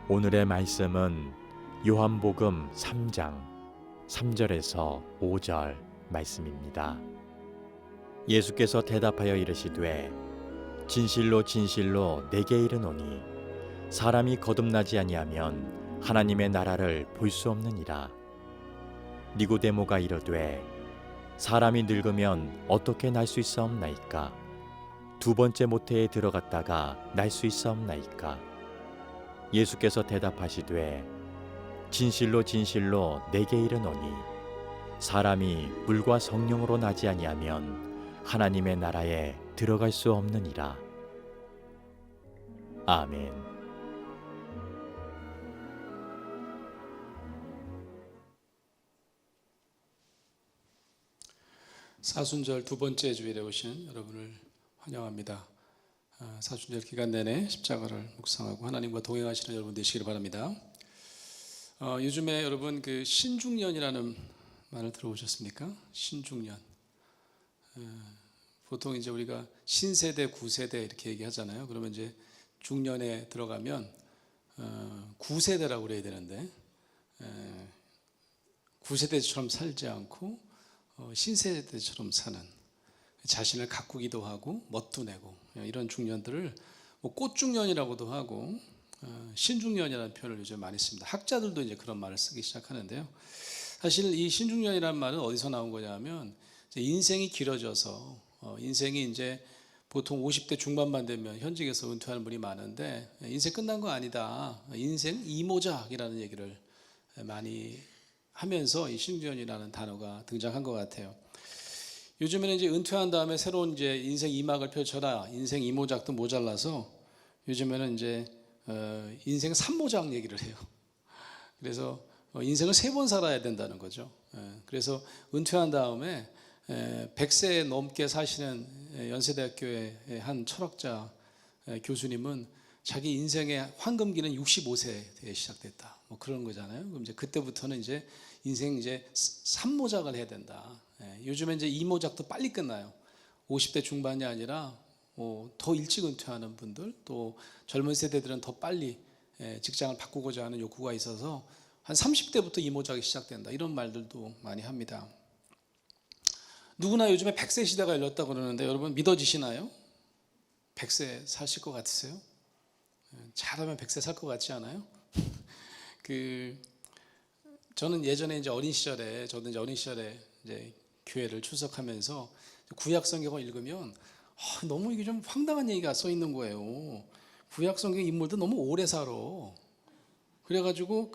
오늘의 말씀은 요한복음 3장 3절에서 5절 말씀입니다. 예수께서 대답하여 이르시되 진실로 진실로 내게 이르노니 사람이 거듭나지 아니하면 하나님의 나라를 볼 수 없느니라. 니고데모가 이르되 사람이 늙으면 어떻게 날 수 있사옵나이까? 두 번째 모태에 들어갔다가 날 수 있사옵나이까? 예수께서 대답하시되 진실로 진실로 내게 이르노니 사람이 물과 성령으로 나지 아니하면 하나님의 나라에 들어갈 수 없느니라. 아멘. 사순절 두 번째 주일에 오신 여러분을 환영합니다. 사순절 기간 내내 십자가를 묵상하고 하나님과 동행하시는 여러분 되시기를 바랍니다. 요즘에 여러분 그 신중년이라는 말을 들어보셨습니까? 신중년. 보통 이제 우리가 신세대, 구세대 이렇게 얘기하잖아요. 그러면 이제 중년에 들어가면 구세대라고 그래야 되는데 구세대처럼 살지 않고 신세대처럼 사는, 자신을 가꾸기도 하고 멋도 내고 이런 중년들을 꽃중년이라고도 하고 신중년이라는 표현을 요즘 많이 씁니다. 학자들도 이제 그런 말을 쓰기 시작하는데요. 사실 이 신중년이라는 말은 어디서 나온 거냐면 인생이 길어져서 인생이 이제 보통 50대 중반만 되면 현직에서 은퇴하는 분이 많은데 인생 끝난 거 아니다. 인생 이모작이라는 얘기를 많이 하면서 이 신중년이라는 단어가 등장한 것 같아요. 요즘에는 이제 은퇴한 다음에 새로운 이제 인생 이막을 펼쳐라, 인생 이모작도 모자라서 요즘에는 이제 인생 삼모작 얘기를 해요. 그래서 인생을 3번 살아야 된다는 거죠. 그래서 은퇴한 다음에 100세 넘게 사시는 연세대학교의 한 철학자 교수님은 자기 인생의 황금기는 65세에 시작됐다. 뭐 그런 거잖아요. 그럼 이제 그때부터는 이제 인생 이제 3모작을 해야 된다. 요즘에 이제 2모작도 빨리 끝나요. 50대 중반이 아니라 더 일찍 은퇴하는 분들, 또 젊은 세대들은 더 빨리 직장을 바꾸고자 하는 욕구가 있어서 한 30대부터 2모작이 시작된다. 이런 말들도 많이 합니다. 누구나 요즘에 100세 시대가 열렸다고 그러는데 여러분 믿어지시나요? 100세 사실 것 같으세요? 잘하면 100세 살 것 같지 않아요? 저는 예전에 이제 어린 시절에 이제 교회를 출석하면서 구약 성경을 읽으면 너무 이게 좀 황당한 얘기가 써 있는 거예요. 구약 성경 인물도 너무 오래 살아. 그래가지고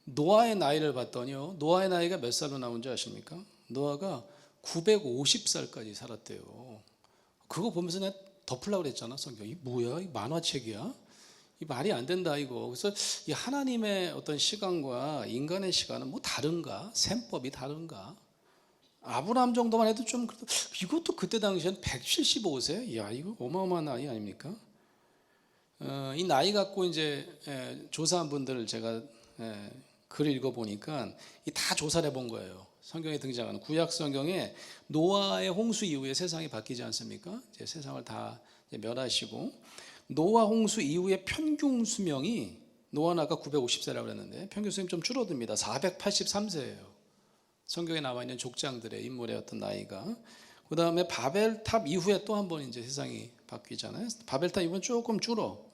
노아의 나이를 봤더니요. 노아의 나이가 몇 살로 나온 줄 아십니까? 노아가 950살까지 살았대요. 그거 보면서 내가 덮으려고 그랬잖아. 성경 이 뭐야? 이 만화책이야? 이 말이 안 된다 이거. 그래서 이 하나님의 어떤 시간과 인간의 시간은 뭐 다른가? 셈법이 다른가? 아브라함 정도만 해도 좀 이것도 그때 당시엔 175세? 야 이거 어마어마한 나이 아닙니까? 이 나이 갖고 이제 조사한 분들을 제가 글을 읽어보니까 다 조사를 해본 거예요. 성경에 등장하는 구약 성경에 노아의 홍수 이후에 세상이 바뀌지 않습니까? 이제 세상을 다 멸하시고 노아 홍수 이후에 평균 수명이 노아는 아까 950세라고 그랬는데 평균 수명이 좀 줄어듭니다. 483세예요. 성경에 나와 있는 족장들의 인물의 어떤 나이가. 그 다음에 바벨탑 이후에 또 한 번 이제 세상이 바뀌잖아요. 바벨탑 이후에 조금 줄어.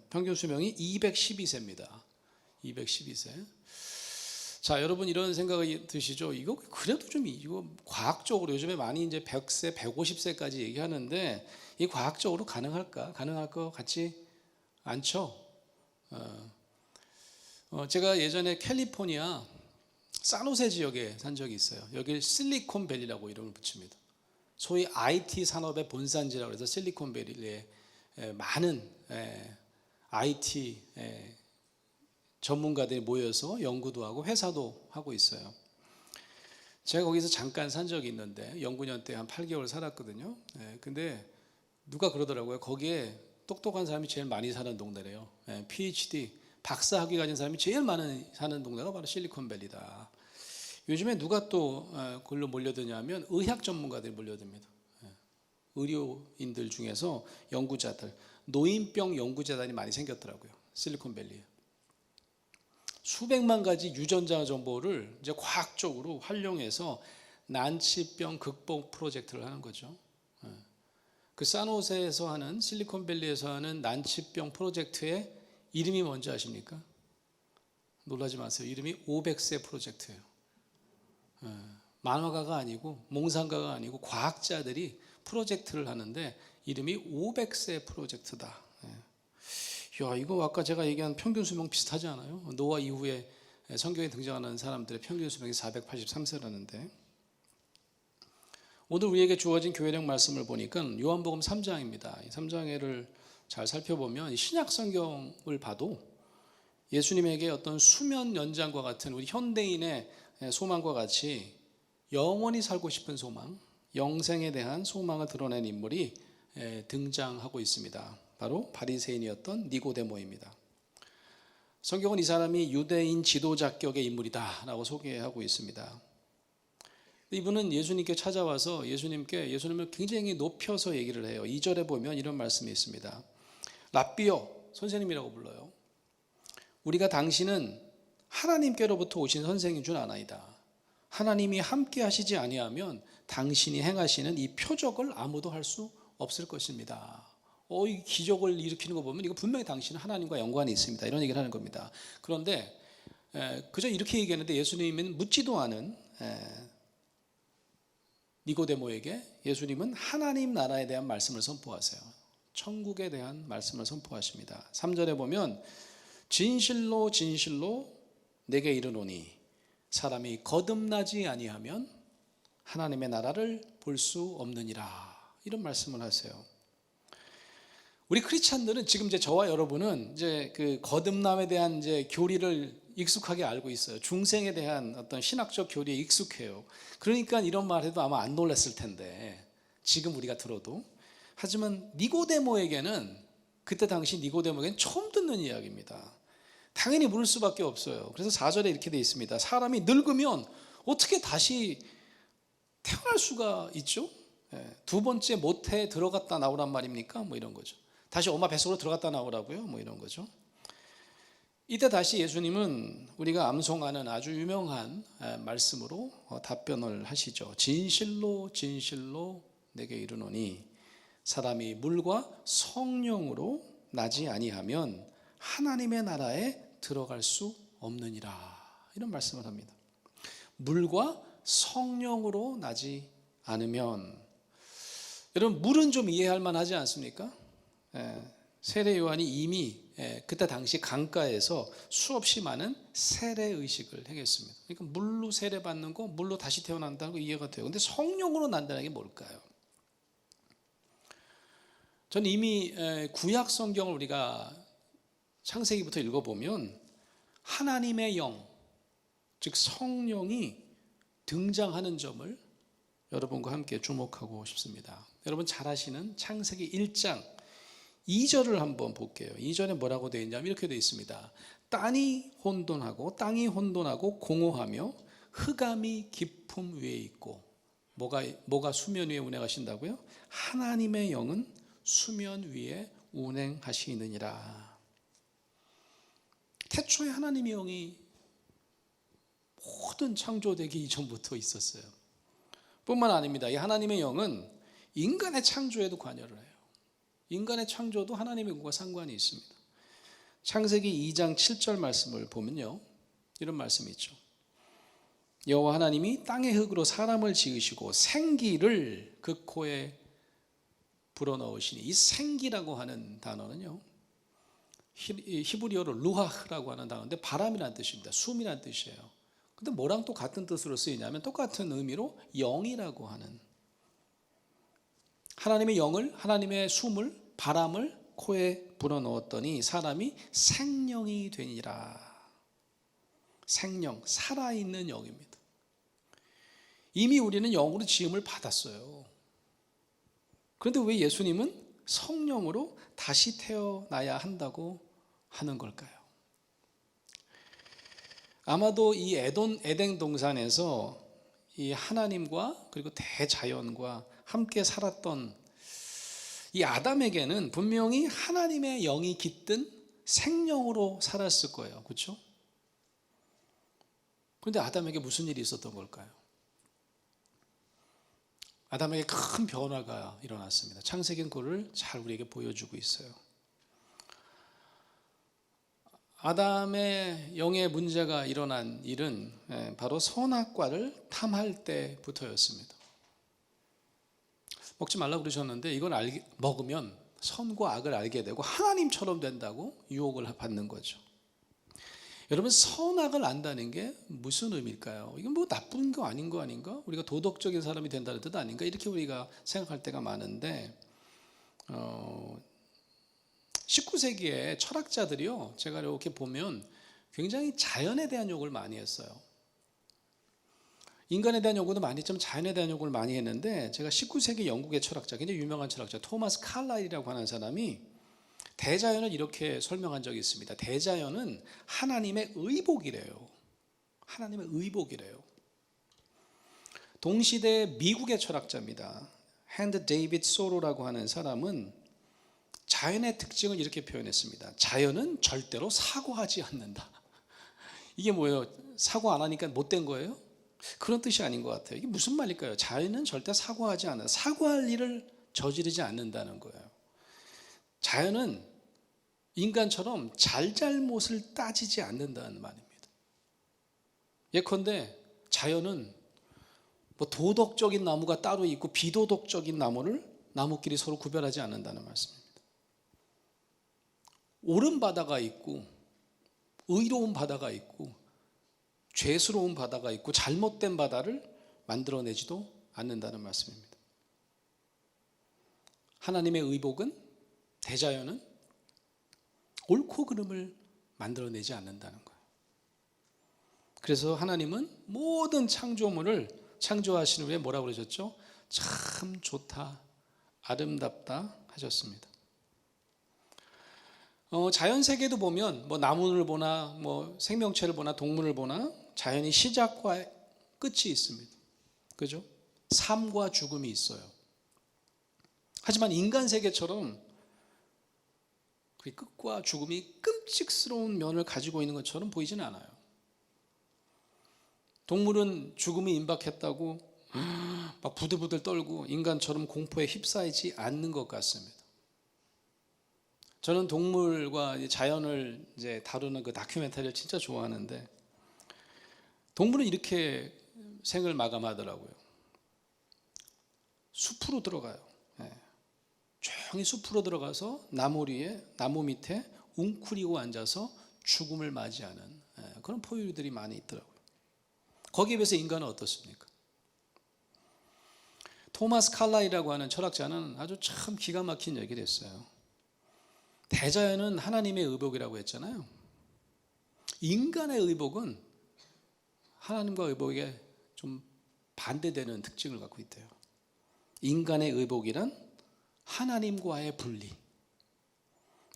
평균 수명이 212세입니다. 212세. 자, 여러분 이런 생각이 드시죠? 이거 그래도 좀 이거 과학적으로 요즘에 많이 이제 100세, 150세까지 얘기하는데 이 과학적으로 가능할까? 가능할 것 같지 않죠? 제가 예전에 캘리포니아 산호세 지역에 산 적이 있어요. 여기 실리콘밸리라고 이름을 붙입니다. 소위 IT 산업의 본산지라고 해서 실리콘밸리에 많은 IT 전문가들이 모여서 연구도 하고 회사도 하고 있어요. 제가 거기서 잠깐 산 적이 있는데 연구년 때 한 8개월 살았거든요. 근데 누가 그러더라고요. 거기에 똑똑한 사람이 제일 많이 사는 동네래요. PhD, 박사학위 가진 사람이 제일 많이 사는 동네가 바로 실리콘밸리다. 요즘에 누가 또 그걸로 몰려드냐면 의학 전문가들이 몰려듭니다. 의료인들 중에서 연구자들, 노인병 연구재단이 많이 생겼더라고요. 실리콘밸리에. 수백만 가지 유전자 정보를 이제 과학적으로 활용해서 난치병 극복 프로젝트를 하는 거죠. 그 산호세에서 하는, 실리콘밸리에서 하는 난치병 프로젝트의 이름이 뭔지 아십니까? 놀라지 마세요. 이름이 500세 프로젝트예요. 만화가가 아니고 몽상가가 아니고 과학자들이 프로젝트를 하는데 이름이 500세 프로젝트다. 야, 이거 아까 제가 얘기한 평균 수명 비슷하지 않아요? 노아 이후에 성경에 등장하는 사람들의 평균 수명이 483세라는데, 오늘 우리에게 주어진 교회력 말씀을 보니까 요한복음 3장입니다. 이 3장을 잘 살펴보면 신약 성경을 봐도 예수님에게 어떤 수면 연장과 같은 우리 현대인의 소망과 같이 영원히 살고 싶은 소망, 영생에 대한 소망을 드러낸 인물이 등장하고 있습니다. 바로 바리새인이었던 니고데모입니다. 성경은 이 사람이 유대인 지도자격의 인물이다 라고 소개하고 있습니다. 이분은 예수님께 찾아와서 예수님을 굉장히 높여서 얘기를 해요. 2절에 보면 이런 말씀이 있습니다. 랍비여, 선생님이라고 불러요. 우리가 당신은 하나님께로부터 오신 선생인 줄 아나이다. 하나님이 함께 하시지 아니하면 당신이 행하시는 이 표적을 아무도 할 수 없을 것입니다. 이 기적을 일으키는 거 보면 이거 분명히 당신은 하나님과 연관이 있습니다. 이런 얘기를 하는 겁니다. 그런데 그저 이렇게 얘기하는데 예수님은 묻지도 않은 니고데모에게 예수님은 하나님 나라에 대한 말씀을 선포하세요. 천국에 대한 말씀을 선포하십니다. 3절에 보면 진실로 진실로 내게 이르노니 사람이 거듭나지 아니하면 하나님의 나라를 볼 수 없느니라. 이런 말씀을 하세요. 우리 크리스찬들은 지금 이제 저와 여러분은 이제 그 거듭남에 대한 이제 교리를 익숙하게 알고 있어요. 중생에 대한 어떤 신학적 교리에 익숙해요. 그러니까 이런 말 해도 아마 안 놀랐을 텐데 지금 우리가 들어도. 하지만 니고데모에게는 그때 당시 니고데모에게는 처음 듣는 이야기입니다. 당연히 물을 수밖에 없어요. 그래서 4절에 이렇게 되어 있습니다. 사람이 늙으면 어떻게 다시 태어날 수가 있죠? 두 번째 모태에 들어갔다 나오란 말입니까? 뭐 이런 거죠. 다시 엄마 뱃속으로 들어갔다 나오라고요? 뭐 이런 거죠. 이때 다시 예수님은 우리가 암송하는 아주 유명한 말씀으로 답변을 하시죠. 진실로 진실로 내게 이르노니 사람이 물과 성령으로 나지 아니하면 하나님의 나라에 들어갈 수 없느니라. 이런 말씀을 합니다. 물과 성령으로 나지 않으면, 여러분 물은 좀 이해할 만하지 않습니까? 세례 요한이 이미 그때 당시 강가에서 수없이 많은 세례 의식을 행했습니다. 그러니까 물로 세례 받는 거, 물로 다시 태어난다는 거 이해가 돼요. 근데 성령으로 난다는 게 뭘까요? 저는 이미 구약 성경을 우리가 창세기부터 읽어보면 하나님의 영, 즉 성령이 등장하는 점을 여러분과 함께 주목하고 싶습니다. 여러분 잘 아시는 창세기 1장 2절을 한번 볼게요. 2절에 뭐라고 되어 있냐면 이렇게 되어 있습니다. 땅이 혼돈하고 공허하며 흑암이 깊음 위에 있고, 뭐가 수면 위에 운행하신다고요? 하나님의 영은 수면 위에 운행하시느니라. 태초에 하나님의 영이 모든 창조되기 이전부터 있었어요. 뿐만 아닙니다. 이 하나님의 영은 인간의 창조에도 관여를 해요. 인간의 창조도 하나님의 영과 상관이 있습니다. 창세기 2장 7절 말씀을 보면요, 이런 말씀이 있죠. 여호와 하나님이 땅의 흙으로 사람을 지으시고 생기를 그 코에 불어넣으시니, 이 생기라고 하는 단어는요 히브리어로 루하흐라고 하는 단어인데 바람이라는 뜻입니다. 숨이라는 뜻이에요. 근데 뭐랑 또 같은 뜻으로 쓰이냐면 똑같은 의미로 영이라고 하는, 하나님의 영을, 하나님의 숨을, 바람을 코에 불어넣었더니 사람이 생령이 되니라. 생령, 살아있는 영입니다. 이미 우리는 영으로 지음을 받았어요. 그런데 왜 예수님은 성령으로 다시 태어나야 한다고 하는 걸까요? 아마도 이 에덴 동산에서 이 하나님과 그리고 대자연과 함께 살았던 이 아담에게는 분명히 하나님의 영이 깃든 생명으로 살았을 거예요. 그렇죠? 그런데 아담에게 무슨 일이 있었던 걸까요? 아담에게 큰 변화가 일어났습니다. 창세기는 그걸 잘 우리에게 보여주고 있어요. 아담의 영의 문제가 일어난 일은 바로 선악과를 탐할 때부터였습니다. 먹지 말라고 그러셨는데 이건 먹으면 선과 악을 알게 되고 하나님처럼 된다고 유혹을 받는 거죠. 여러분, 선악을 안다는 게 무슨 의미일까요? 이건 뭐 나쁜 거 아닌 거 아닌가? 우리가 도덕적인 사람이 된다는 뜻 아닌가? 이렇게 우리가 생각할 때가 많은데 19세기에 철학자들이요, 제가 이렇게 보면 굉장히 자연에 대한 욕을 많이 했어요. 인간에 대한 연구도 많이 했지만 자연에 대한 연구를 많이 했는데, 제가 19세기 영국의 철학자, 굉장히 유명한 철학자 토마스 칼라일이라고 하는 사람이 대자연을 이렇게 설명한 적이 있습니다. 대자연은 하나님의 의복이래요. 하나님의 의복이래요. 동시대 미국의 철학자입니다. 핸드 데이빗 소로라고 하는 사람은 자연의 특징을 이렇게 표현했습니다. 자연은 절대로 사고하지 않는다. 이게 뭐예요? 사고 안 하니까 못된 거예요? 그런 뜻이 아닌 것 같아요. 이게 무슨 말일까요? 자연은 절대 사고하지 않는다. 사고할 일을 저지르지 않는다는 거예요. 자연은 인간처럼 잘잘못을 따지지 않는다는 말입니다. 예컨대 자연은 뭐 도덕적인 나무가 따로 있고 비도덕적인 나무끼리 서로 구별하지 않는다는 말씀입니다. 옳은 바다가 있고 의로운 바다가 있고 죄스러운 바다가 있고 잘못된 바다를 만들어내지도 않는다는 말씀입니다. 하나님의 의복은, 대자연은 옳고 그름을 만들어내지 않는다는 거예요. 그래서 하나님은 모든 창조물을 창조하신 후에 뭐라고 그러셨죠? 참 좋다, 아름답다 하셨습니다. 자연 세계도 보면 뭐 나무를 보나 뭐 생명체를 보나 동물을 보나 자연이 시작과 끝이 있습니다. 그죠? 삶과 죽음이 있어요. 하지만 인간 세계처럼 그 끝과 죽음이 끔찍스러운 면을 가지고 있는 것처럼 보이지는 않아요. 동물은 죽음이 임박했다고 막 부들부들 떨고 인간처럼 공포에 휩싸이지 않는 것 같습니다. 저는 동물과 자연을 이제 다루는 그 다큐멘터리를 진짜 좋아하는데, 동물은 이렇게 생을 마감하더라고요. 숲으로 들어가요. 조용히 숲으로 들어가서 나무 밑에 웅크리고 앉아서 죽음을 맞이하는 그런 포유류들이 많이 있더라고요. 거기에 비해서 인간은 어떻습니까? 토마스 칼라이라고 하는 철학자는 아주 참 기가 막힌 얘기를 했어요. 대자연은 하나님의 의복이라고 했잖아요. 인간의 의복은 하나님과 의복에 좀 반대되는 특징을 갖고 있대요. 인간의 의복이란 하나님과의 분리,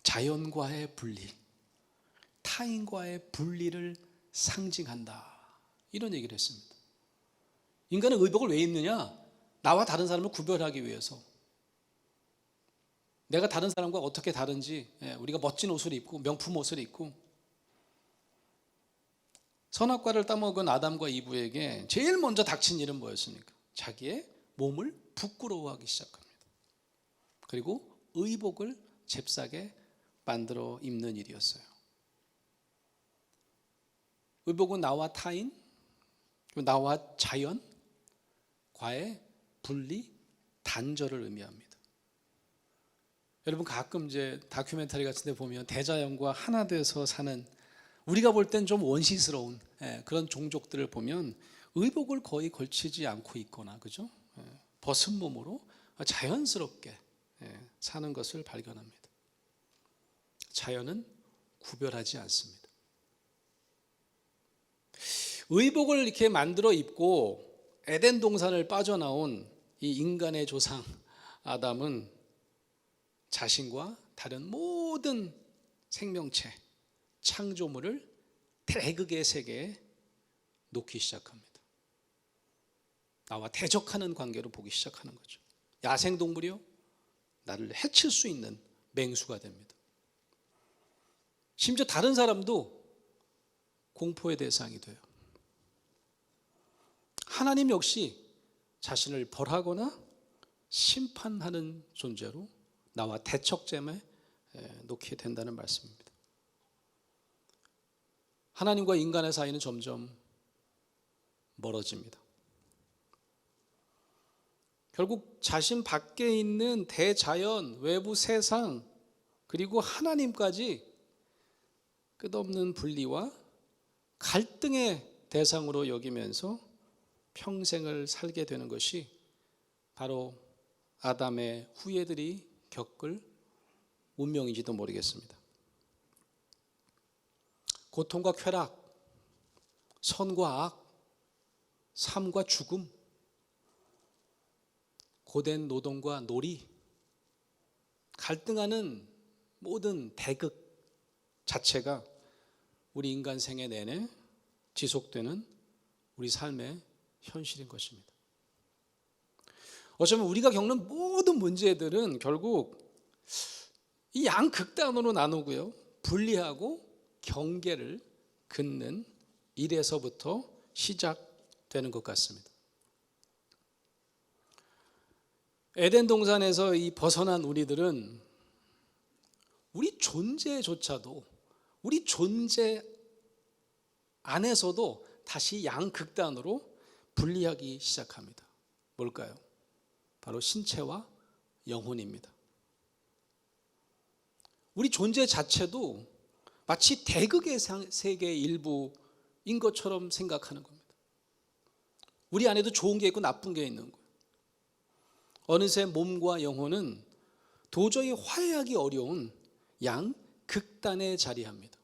자연과의 분리, 타인과의 분리를 상징한다, 이런 얘기를 했습니다. 인간은 의복을 왜 입느냐? 나와 다른 사람을 구별하기 위해서. 내가 다른 사람과 어떻게 다른지, 우리가 멋진 옷을 입고 명품 옷을 입고. 선악과를 따먹은 아담과 이브에게 제일 먼저 닥친 일은 뭐였습니까? 자기의 몸을 부끄러워하기 시작합니다. 그리고 의복을 잽싸게 만들어 입는 일이었어요. 의복은 나와 타인, 나와 자연과의 분리, 단절을 의미합니다. 여러분, 가끔 이제 다큐멘터리 같은 데 보면 대자연과 하나 돼서 사는, 우리가 볼 땐 좀 원시스러운 그런 종족들을 보면 의복을 거의 걸치지 않고 있거나, 그죠? 벗은 몸으로 자연스럽게 사는 것을 발견합니다. 자연은 구별하지 않습니다. 의복을 이렇게 만들어 입고 에덴 동산을 빠져나온 이 인간의 조상 아담은 자신과 다른 모든 생명체, 창조물을 대극의 세계에 놓기 시작합니다. 나와 대적하는 관계로 보기 시작하는 거죠. 야생동물이요, 나를 해칠 수 있는 맹수가 됩니다. 심지어 다른 사람도 공포의 대상이 돼요. 하나님 역시 자신을 벌하거나 심판하는 존재로 나와 대척점에 놓게 된다는 말씀입니다. 하나님과 인간의 사이는 점점 멀어집니다. 결국 자신 밖에 있는 대자연, 외부 세상, 그리고 하나님까지 끝없는 분리와 갈등의 대상으로 여기면서 평생을 살게 되는 것이 바로 아담의 후예들이 겪을 운명인지도 모르겠습니다. 고통과 쾌락, 선과 악, 삶과 죽음, 고된 노동과 놀이, 갈등하는 모든 대극 자체가 우리 인간 생애 내내 지속되는 우리 삶의 현실인 것입니다. 어쩌면 우리가 겪는 모든 문제들은 결국 이 양극단으로 나누고요, 분리하고 경계를 긋는 일에서부터 시작되는 것 같습니다. 에덴 동산에서 이 벗어난 우리들은 우리 존재조차도, 우리 존재 안에서도 다시 양극단으로 분리하기 시작합니다. 뭘까요? 바로 신체와 영혼입니다. 우리 존재 자체도 마치 대극의 세계의 일부인 것처럼 생각하는 겁니다. 우리 안에도 좋은 게 있고 나쁜 게 있는 거예요. 어느새 몸과 영혼은 도저히 화해하기 어려운 양극단에 자리합니다.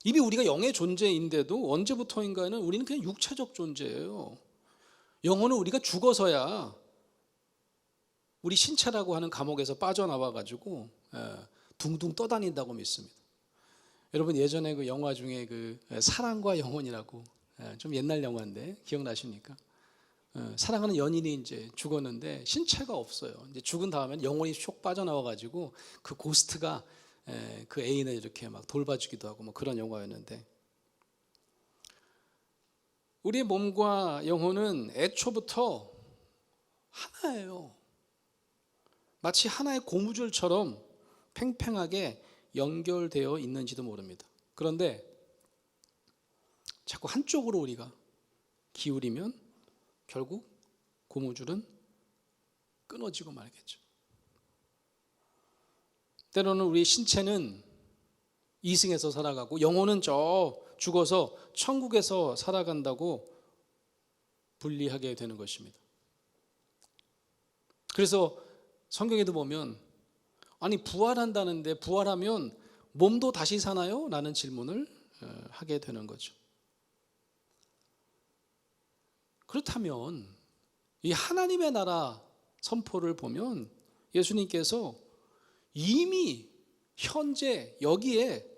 이미 우리가 영의 존재인데도 언제부터인가는 우리는 그냥 육체적 존재예요. 영혼은 우리가 죽어서야 우리 신체라고 하는 감옥에서 빠져나와가지고 둥둥 떠다닌다고 믿습니다. 여러분, 예전에 그 영화 중에 그 사랑과 영혼이라고, 좀 옛날 영화인데 기억나십니까? 사랑하는 연인이 이제 죽었는데 신체가 없어요. 이제 죽은 다음에 영혼이 쏙 빠져나와가지고 그 고스트가 그 애인을 이렇게 막 돌봐주기도 하고 뭐 그런 영화였는데, 우리의 몸과 영혼은 애초부터 하나예요. 마치 하나의 고무줄처럼 팽팽하게 연결되어 있는지도 모릅니다. 그런데 자꾸 한쪽으로 우리가 기울이면 결국 고무줄은 끊어지고 말겠죠. 때로는 우리 신체는 이승에서 살아가고 영혼은 저 죽어서 천국에서 살아간다고 분리하게 되는 것입니다. 그래서 성경에도 보면, 아니 부활한다는데 부활하면 몸도 다시 사나요? 라는 질문을 하게 되는 거죠. 그렇다면 이 하나님의 나라 선포를 보면 예수님께서 이미 현재 여기에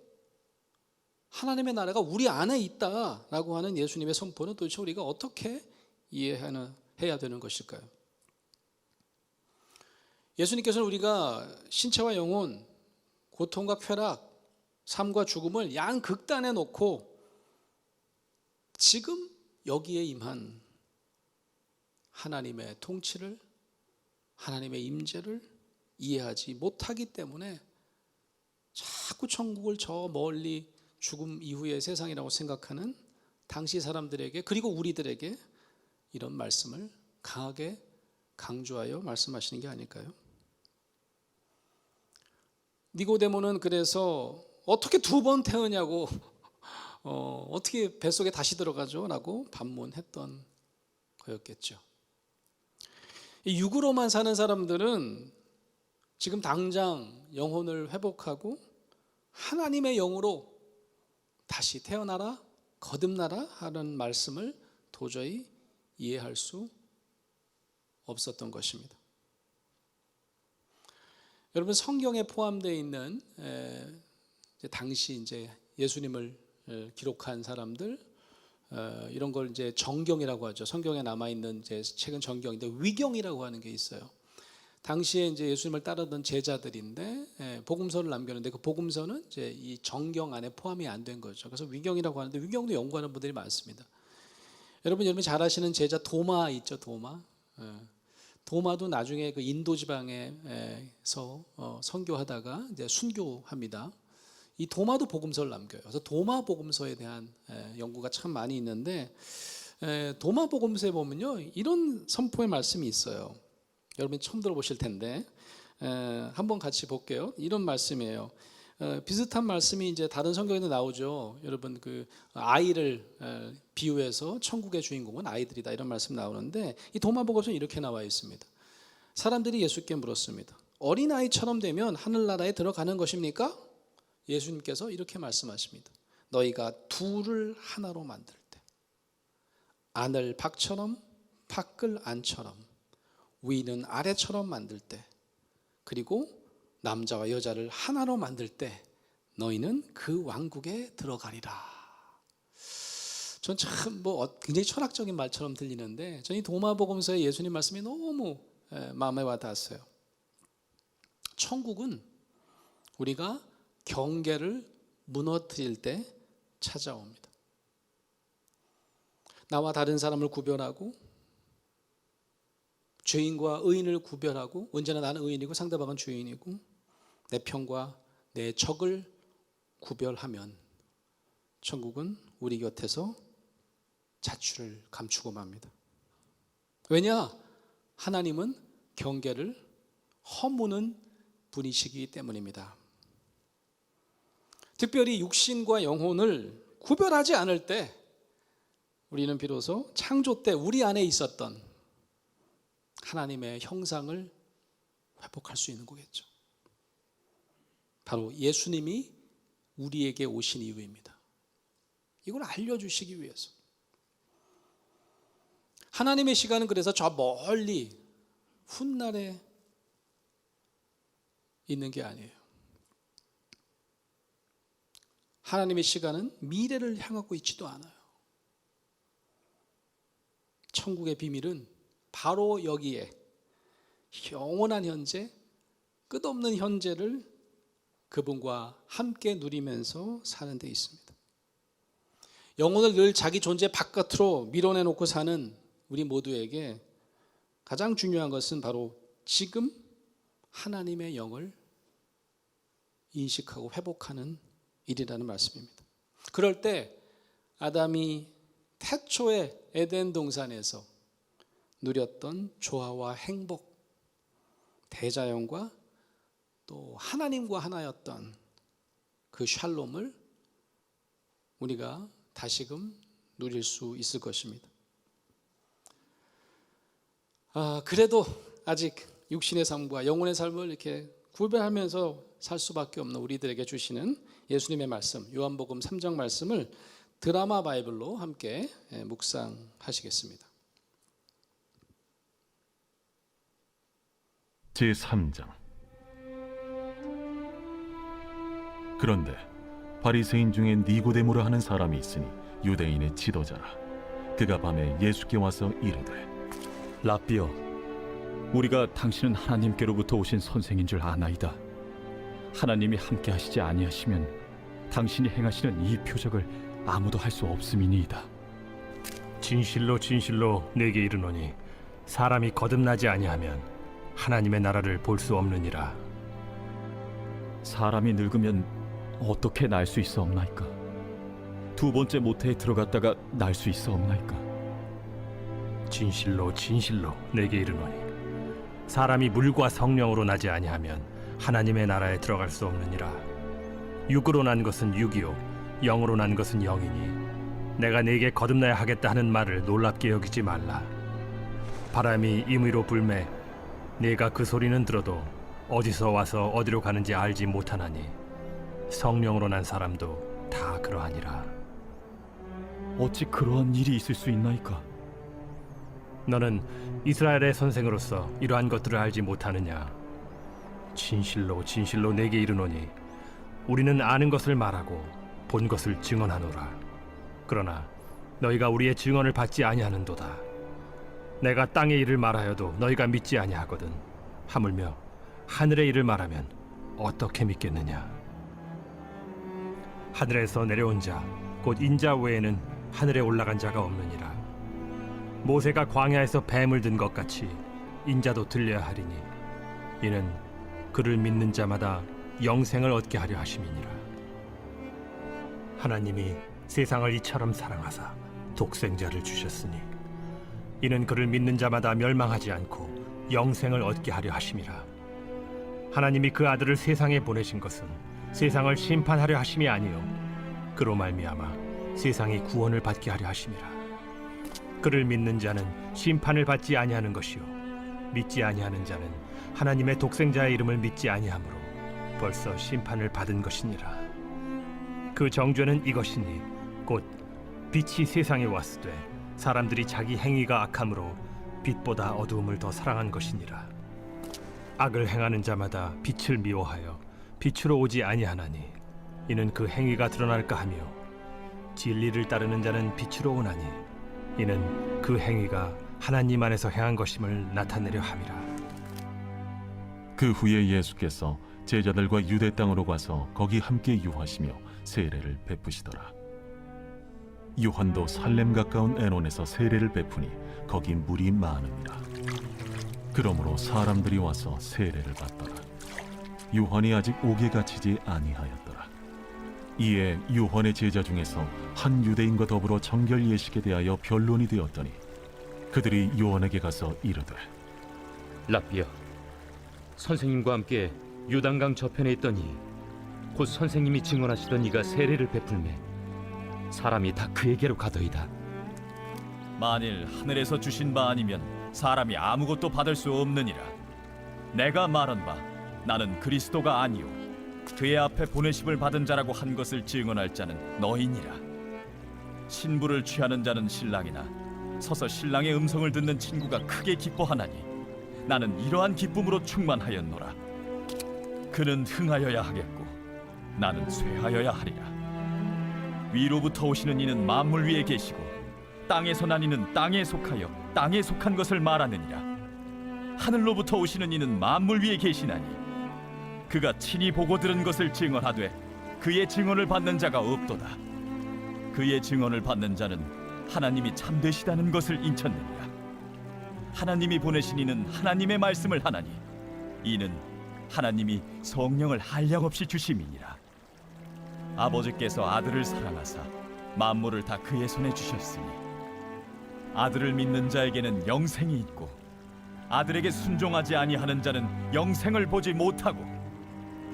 하나님의 나라가 우리 안에 있다라고 하는 예수님의 선포는 도대체 우리가 어떻게 이해해야 되는 것일까요? 예수님께서는 우리가 신체와 영혼, 고통과 쾌락, 삶과 죽음을 양극단에 놓고 지금 여기에 임한 하나님의 통치를, 하나님의 임재를 이해하지 못하기 때문에 자꾸 천국을 저 멀리 죽음 이후의 세상이라고 생각하는 당시 사람들에게, 그리고 우리들에게 이런 말씀을 강하게 강조하여 말씀하시는 게 아닐까요? 니고데모는 그래서 어떻게 두 번 태어냐고 어떻게 뱃속에 다시 들어가죠? 라고 반문했던 거였겠죠. 이 육으로만 사는 사람들은 지금 당장 영혼을 회복하고 하나님의 영으로 다시 태어나라, 거듭나라 하는 말씀을 도저히 이해할 수 없었던 것입니다. 여러분, 성경에 포함되어 있는 당시 이제 예수님을 기록한 사람들, 이런 걸 이제 정경이라고 하죠. 성경에 남아 있는 이제 책은 정경인데 위경이라고 하는 게 있어요. 당시에 이제 예수님을 따르던 제자들인데 복음서를 남겼는데 그 복음서는 이제 이 정경 안에 포함이 안 된 거죠. 그래서 위경이라고 하는데 위경도 연구하는 분들이 많습니다. 여러분 잘 아시는 제자 도마 있죠, 도마. 도마도 나중에 그 인도 지방에서 선교하다가 이제 순교합니다. 이 도마도 복음서를 남겨요. 그래서 도마 복음서에 대한 연구가 참 많이 있는데, 도마 복음서에 보면요, 이런 선포의 말씀이 있어요. 여러분이 처음 들어보실 텐데 한번 같이 볼게요. 이런 말씀이에요. 비슷한 말씀이 이제 다른 성경에도 나오죠. 여러분 그 아이를 비유해서 천국의 주인공은 아이들이다, 이런 말씀 나오는데, 이 도마 복음서는 이렇게 나와 있습니다. 사람들이 예수께 물었습니다. 어린아이처럼 되면 하늘나라에 들어가는 것입니까? 예수님께서 이렇게 말씀하십니다. 너희가 둘을 하나로 만들 때, 안을 밖처럼 밖을 안처럼 위는 아래처럼 만들 때, 그리고 남자와 여자를 하나로 만들 때 너희는 그 왕국에 들어가리라. 전 참 굉장히 철학적인 말처럼 들리는데, 저는 이 도마복음서의 예수님 말씀이 너무 마음에 와닿았어요. 천국은 우리가 경계를 무너뜨릴 때 찾아옵니다. 나와 다른 사람을 구별하고, 죄인과 의인을 구별하고, 언제나 나는 의인이고 상대방은 죄인이고, 내 편과 내 적을 구별하면 천국은 우리 곁에서 자취를 감추고 맙니다. 왜냐? 하나님은 경계를 허무는 분이시기 때문입니다. 특별히 육신과 영혼을 구별하지 않을 때 우리는 비로소 창조 때 우리 안에 있었던 하나님의 형상을 회복할 수 있는 거겠죠. 바로 예수님이 우리에게 오신 이유입니다. 이걸 알려주시기 위해서. 하나님의 시간은 그래서 저 멀리 훗날에 있는 게 아니에요. 하나님의 시간은 미래를 향하고 있지도 않아요. 천국의 비밀은 바로 여기에, 영원한 현재, 끝없는 현재를 그분과 함께 누리면서 사는 데 있습니다. 영혼을 늘 자기 존재 바깥으로 밀어내놓고 사는 우리 모두에게 가장 중요한 것은 바로 지금 하나님의 영을 인식하고 회복하는 일이라는 말씀입니다. 그럴 때 아담이 태초의 에덴 동산에서 누렸던 조화와 행복, 대자연과 또 하나님과 하나였던 그 샬롬을 우리가 다시금 누릴 수 있을 것입니다. 그래도 아직 육신의 삶과 영혼의 삶을 이렇게 구별하면서 살 수밖에 없는 우리들에게 주시는 예수님의 말씀, 요한복음 3장 말씀을 드라마 바이블로 함께 묵상하시겠습니다. 제3장. 그런데 바리새인 중에 니고데모라 하는 사람이 있으니 유대인의 지도자라. 그가 밤에 예수께 와서 이르되, 랍비여, 우리가 당신은 하나님께로부터 오신 선생인 줄 아나이다. 하나님이 함께 하시지 아니하시면 당신이 행하시는 이 표적을 아무도 할 수 없음이니이다. 진실로 진실로 내게 이르노니 사람이 거듭나지 아니하면 하나님의 나라를 볼 수 없느니라. 사람이 늙으면 어떻게 날 수 있사옵나이까? 두 번째 모태에 들어갔다가 날 수 있사옵나이까? 진실로 진실로 내게 이르노니 사람이 물과 성령으로 나지 아니하면 하나님의 나라에 들어갈 수 없느니라. 육으로 난 것은 육이요 영으로 난 것은 영이니 내가 네게 거듭나야 하겠다 하는 말을 놀랍게 여기지 말라. 바람이 임의로 불매 네가 그 소리는 들어도 어디서 와서 어디로 가는지 알지 못하나니 성령으로 난 사람도 다 그러하니라. 어찌 그러한 일이 있을 수 있나이까? 너는 이스라엘의 선생으로서 이러한 것들을 알지 못하느냐? 진실로 진실로 내게 이르노니 우리는 아는 것을 말하고 본 것을 증언하노라. 그러나 너희가 우리의 증언을 받지 아니하는도다. 내가 땅의 일을 말하여도 너희가 믿지 아니하거든. 하물며 하늘의 일을 말하면 어떻게 믿겠느냐? 하늘에서 내려온 자 곧 인자 외에는 하늘에 올라간 자가 없느니라. 모세가 광야에서 뱀을 든 것 같이 인자도 들려야 하리니 이는 그를 믿는 자마다 영생을 얻게 하려 하심이니라. 하나님이 세상을 이처럼 사랑하사 독생자를 주셨으니 이는 그를 믿는 자마다 멸망하지 않고 영생을 얻게 하려 하심이라. 하나님이 그 아들을 세상에 보내신 것은 세상을 심판하려 하심이 아니요 그로 말미암아 세상이 구원을 받게 하려 하심이라. 그를 믿는 자는 심판을 받지 아니하는 것이요 믿지 아니하는 자는 하나님의 독생자의 이름을 믿지 아니하므로 벌써 심판을 받은 것이니라. 그 정죄는 이것이니 곧 빛이 세상에 왔으되 사람들이 자기 행위가 악함으로 빛보다 어두움을 더 사랑한 것이니라. 악을 행하는 자마다 빛을 미워하여 빛으로 오지 아니하나니 이는 그 행위가 드러날까 하며 진리를 따르는 자는 빛으로 오나니 이는 그 행위가 하나님 안에서 행한 것임을 나타내려 함이라. 그 후에 예수께서 제자들과 유대 땅으로 가서 거기 함께 유하시며 세례를 베푸시더라. 요한도 살렘 가까운 에논에서 세례를 베푸니 거기 물이 많으니라. 그러므로 사람들이 와서 세례를 받더라. 요한이 아직 옥에 갇히지 아니하였더라. 이에 요한의 제자 중에서 한 유대인과 더불어 정결 예식에 대하여 변론이 되었더니 그들이 요한에게 가서 이르되 랍비여, 선생님과 함께 요단강 저편에 있더니 곧 선생님이 증언하시던 이가 세례를 베풀매 사람이 다 그에게로 가더이다. 만일 하늘에서 주신 바 아니면 사람이 아무것도 받을 수 없느니라. 내가 말한 바 나는 그리스도가 아니요 그의 앞에 보내심을 받은 자라고 한 것을 증언할 자는 너희니라. 신부를 취하는 자는 신랑이나 서서 신랑의 음성을 듣는 친구가 크게 기뻐하나니 나는 이러한 기쁨으로 충만하였노라. 그는 흥하여야 하겠고 나는 쇠하여야 하리라. 위로부터 오시는 이는 만물 위에 계시고 땅에서 난 이는 땅에 속하여 땅에 속한 것을 말하느니라. 하늘로부터 오시는 이는 만물 위에 계시나니 그가 친히 보고 들은 것을 증언하되 그의 증언을 받는 자가 없도다. 그의 증언을 받는 자는 하나님이 참되시다는 것을 인쳤느니라. 하나님이 보내신 이는 하나님의 말씀을 하나니 이는 하나님이 성령을 한량없이 주심이니라. 아버지께서 아들을 사랑하사 만물을 다 그의 손에 주셨으니 아들을 믿는 자에게는 영생이 있고 아들에게 순종하지 아니하는 자는 영생을 보지 못하고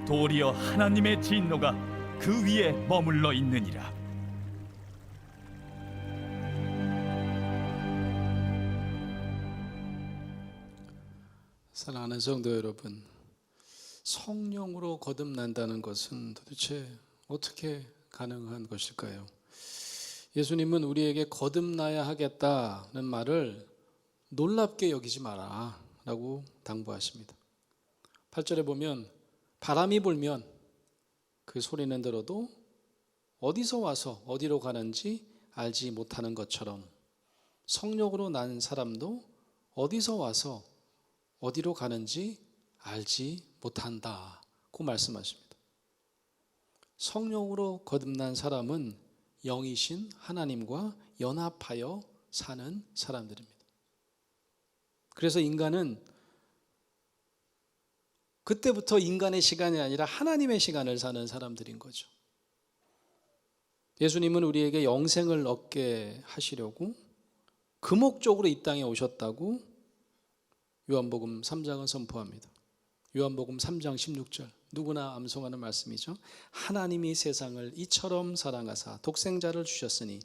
도리어 하나님의 진노가 그 위에 머물러 있느니라. 사랑하는 성도 여러분, 성령으로 거듭난다는 것은 도대체 어떻게 가능한 것일까요? 예수님은 우리에게 거듭나야 하겠다는 말을 놀랍게 여기지 마라 라고 당부하십니다. 8절에 보면 바람이 불면 그 소리는 들어도 어디서 와서 어디로 가는지 알지 못하는 것처럼 성령으로 난 사람도 어디서 와서 어디로 가는지 알지 못한다고 말씀하십니다. 성령으로 거듭난 사람은 영이신 하나님과 연합하여 사는 사람들입니다. 그래서 인간은 그때부터 인간의 시간이 아니라 하나님의 시간을 사는 사람들인 거죠. 예수님은 우리에게 영생을 얻게 하시려고 그 목적으로 이 땅에 오셨다고 요한복음 3장은 선포합니다. 요한복음 3장 16절 누구나 암송하는 말씀이죠. 하나님이 세상을 이처럼 사랑하사 독생자를 주셨으니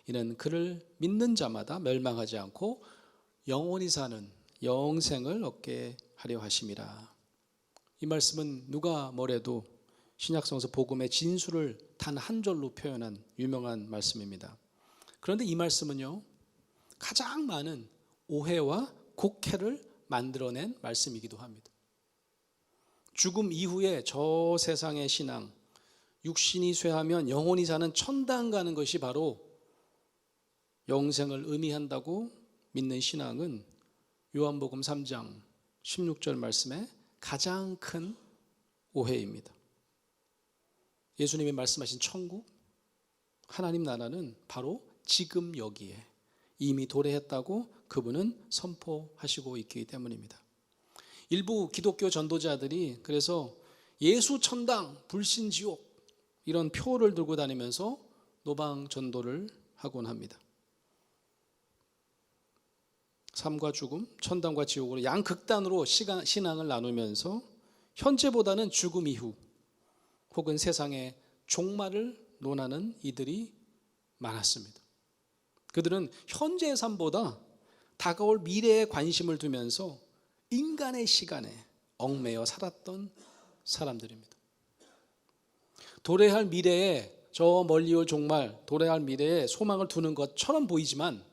이는 그를 믿는 자마다 멸망하지 않고 영원히 사는 영생을 얻게 하려 하심이라. 이 말씀은 누가 뭐래도 신약성서 복음의 진수를 단 한 절로 표현한 유명한 말씀입니다. 그런데 이 말씀은요, 가장 많은 오해와 곡해를 만들어낸 말씀이기도 합니다. 죽음 이후에 저 세상의 신앙, 육신이 쇠하면 영혼이 사는 천당 가는 것이 바로 영생을 의미한다고 믿는 신앙은 요한복음 3장 16절 말씀의 가장 큰 오해입니다. 예수님이 말씀하신 천국, 하나님 나라는 바로 지금 여기에 이미 도래했다고 그분은 선포하시고 있기 때문입니다. 일부 기독교 전도자들이 그래서 예수 천당, 불신 지옥 이런 표를 들고 다니면서 노방 전도를 하곤 합니다. 삶과 죽음, 천당과 지옥으로 양극단으로 신앙을 나누면서 현재보다는 죽음 이후 혹은 세상의 종말을 논하는 이들이 많았습니다. 그들은 현재의 삶보다 다가올 미래에 관심을 두면서 인간의 시간에 얽매여 살았던 사람들입니다. 도래할 미래에 저 멀리 올 종말, 도래할 미래에 소망을 두는 것처럼 보이지만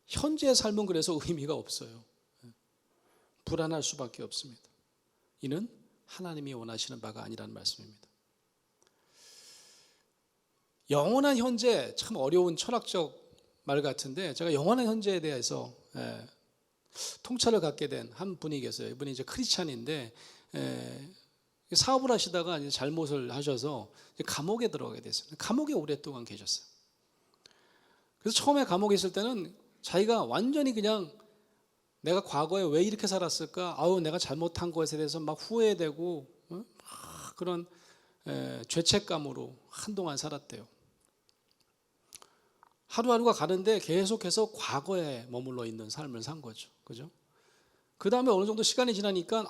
현재의 삶은 그래서 의미가 없어요. 불안할 수밖에 없습니다. 이는 하나님이 원하시는 바가 아니라는 말씀입니다. 영원한 현재, 참 어려운 철학적 말 같은데 제가 영원한 현재에 대해서 통찰을 갖게 된 한 분이 계세요. 이분이 이제 크리스찬인데 사업을 하시다가 이제 잘못을 하셔서 감옥에 들어가게 됐어요. 감옥에 오랫동안 계셨어요. 그래서 처음에 감옥에 있을 때는 자기가 완전히 그냥 내가 과거에 왜 이렇게 살았을까? 내가 잘못한 것에 대해서 막 후회되고 막 그런 죄책감으로 한동안 살았대요. 하루하루가 가는데 계속해서 과거에 머물러 있는 삶을 산 거죠. 그죠? 그 다음에 어느 정도 시간이 지나니까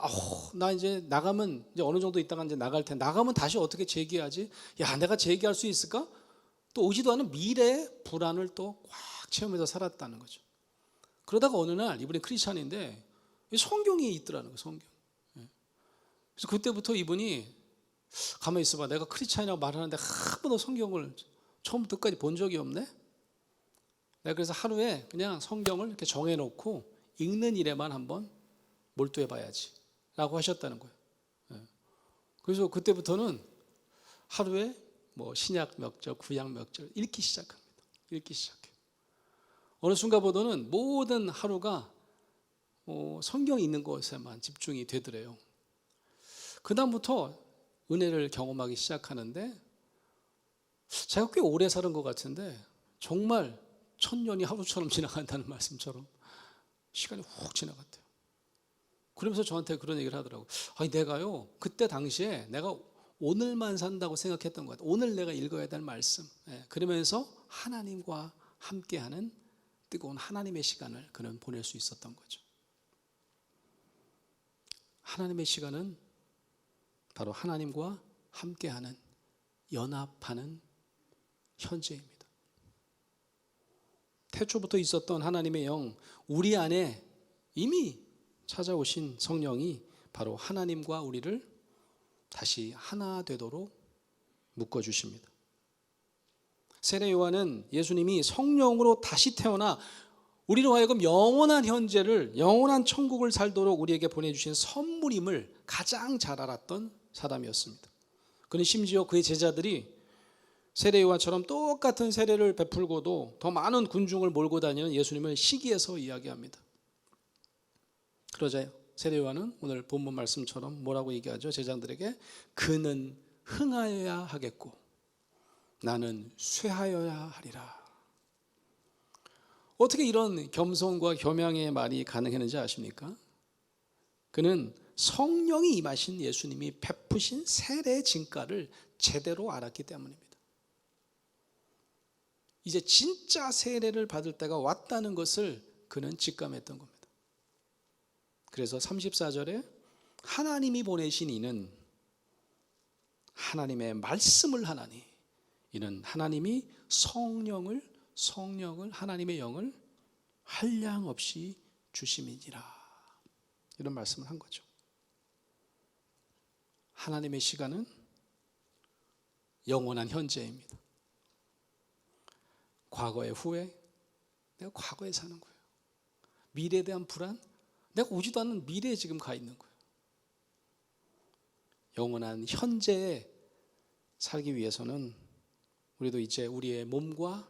나 이제 나가면 이제 어느 정도 있다가 이제 나갈 텐데 나가면 다시 어떻게 재기하지? 야, 내가 재기할 수 있을까? 또 오지도 않은 미래의 불안을 또 꽉 체험해서 살았다는 거죠. 그러다가 어느 날 이분이 크리스찬인데 성경이 있더라는 거예요. 성경. 그래서 그때부터 이분이 가만히 있어봐. 내가 크리스찬이라고 말하는데 한 번도 성경을 처음부터 끝까지 본 적이 없네. 내가 그래서 하루에 그냥 성경을 이렇게 정해놓고 읽는 일에만 한번 몰두해봐야지 라고 하셨다는 거예요. 그래서 그때부터는 하루에 뭐 신약 몇 절, 구약 몇 절 읽기 시작합니다. 읽기 시작해요. 어느 순간부터는 모든 하루가 성경이 있는 것에만 집중이 되더래요. 그 다음부터 은혜를 경험하기 시작하는데 제가 꽤 오래 사는 것 같은데 정말 천년이 하루처럼 지나간다는 말씀처럼 시간이 훅 지나갔대요. 그러면서 저한테 그런 얘기를 하더라고요. 아니 내가요 그때 당시에 내가 오늘만 산다고 생각했던 것 같아요. 오늘 내가 읽어야 될 말씀. 그러면서 하나님과 함께하는 뜨거운 하나님의 시간을 그는 보낼 수 있었던 거죠. 하나님의 시간은 바로 하나님과 함께하는 연합하는 현재입니다. 태초부터 있었던 하나님의 영, 우리 안에 이미 찾아오신 성령이 바로 하나님과 우리를 다시 하나 되도록 묶어주십니다. 세례 요한은 예수님이 성령으로 다시 태어나 우리로 하여금 영원한 현재를, 영원한 천국을 살도록 우리에게 보내주신 선물임을 가장 잘 알았던 사람이었습니다. 그는 심지어 그의 제자들이 세례 요한처럼 똑같은 세례를 베풀고도 더 많은 군중을 몰고 다니는 예수님을 시기해서 이야기합니다. 그러자 세례 요한은 오늘 본문 말씀처럼 뭐라고 얘기하죠? 제자들에게 그는 흥하여야 하겠고 나는 쇠하여야 하리라. 어떻게 이런 겸손과 겸양의 말이 가능했는지 아십니까? 그는 성령이 임하신 예수님이 베푸신 세례의 진가를 제대로 알았기 때문입니다. 이제 진짜 세례를 받을 때가 왔다는 것을 그는 직감했던 겁니다. 그래서 34절에 하나님이 보내신 이는 하나님의 말씀을 하나니 이는 하나님이 성령을 하나님의 영을 한량없이 주심이니라. 이런 말씀을 한 거죠. 하나님의 시간은 영원한 현재입니다. 과거의 후회, 내가 과거에 사는 거예요. 미래에 대한 불안, 내가 오지도 않는 미래에 지금 가 있는 거예요. 영원한 현재에 살기 위해서는 우리도 이제 우리의 몸과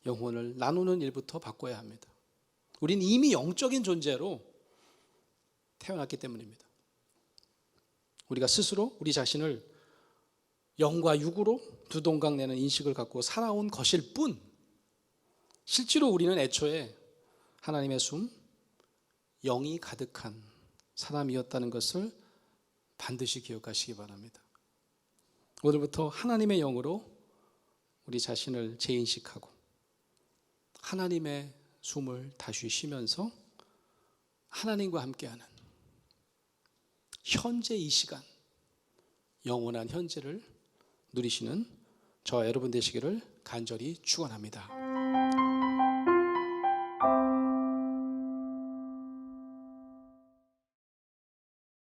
영혼을 나누는 일부터 바꿔야 합니다. 우린 이미 영적인 존재로 태어났기 때문입니다. 우리가 스스로 우리 자신을 영과 육으로 두 동강 내는 인식을 갖고 살아온 것일 뿐 실제로 우리는 애초에 하나님의 숨, 영이 가득한 사람이었다는 것을 반드시 기억하시기 바랍니다. 오늘부터 하나님의 영으로 우리 자신을 재인식하고 하나님의 숨을 다시 쉬면서 하나님과 함께하는 현재 이 시간, 영원한 현재를 누리시는 저와 여러분 되시기를 간절히 축원합니다.